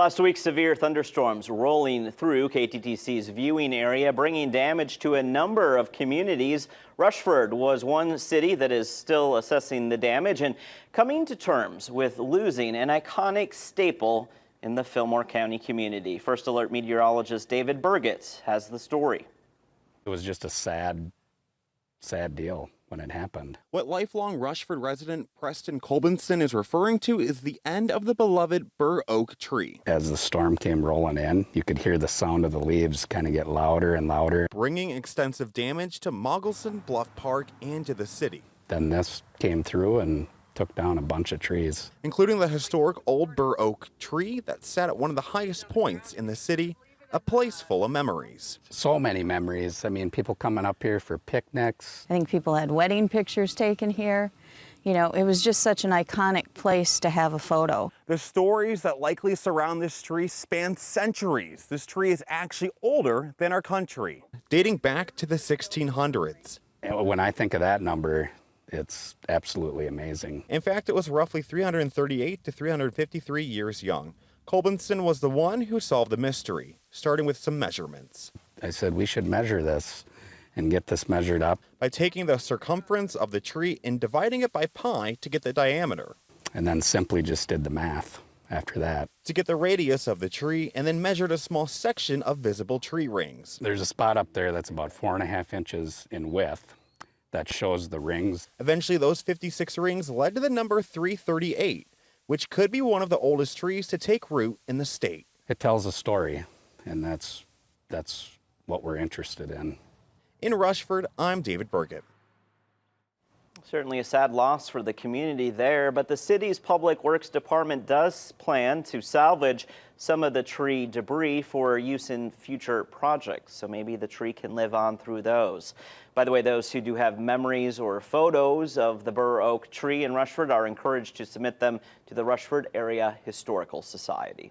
Last week, severe thunderstorms rolling through KTTC's viewing area, bringing damage to a number of communities. Rushford was one city that is still assessing the damage and coming to terms with losing an iconic staple in the Fillmore County community. First Alert meteorologist David Burr has the story. It was just a sad deal when it happened. What lifelong Rushford resident Preston Colbinson is referring to is the end of the beloved Burr Oak Tree. As the storm came rolling in, you could hear the sound of the leaves kind of get louder and louder. Bringing extensive damage to Moggleson Bluff Park and to the city. Then this came through and took down a bunch of trees, including the historic old Burr Oak Tree that sat at one of the highest points in the city. A place full of memories. So many memories. I mean, people coming up here for picnics. I think people had wedding pictures taken here. You know, it was just such an iconic place to have a photo. The stories that likely surround this tree span centuries. This tree is actually older than our country, dating back to the 1600s. And when I think of that number, it's absolutely amazing. In fact, it was roughly 338 to 353 years young. Colbinson was the one who solved the mystery, starting with some measurements. I said we should measure this and get this measured up. By taking the circumference of the tree and dividing it by pi to get the diameter. And then simply just did the math after that. To get the radius of the tree and then measured a small section of visible tree rings. There's a spot up there that's about 4.5 inches in width that shows the rings. Eventually, those 56 rings led to the number 338. Which could be one of the oldest trees to take root in the state. It tells a story, and that's what we're interested in. In Rushford, I'm David Burr. Certainly a sad loss for the community there, but the city's Public Works Department does plan to salvage some of the tree debris for use in future projects, so maybe the tree can live on through those. By the way, those who do have memories or photos of the Burr Oak Tree in Rushford are encouraged to submit them to the Rushford Area Historical Society.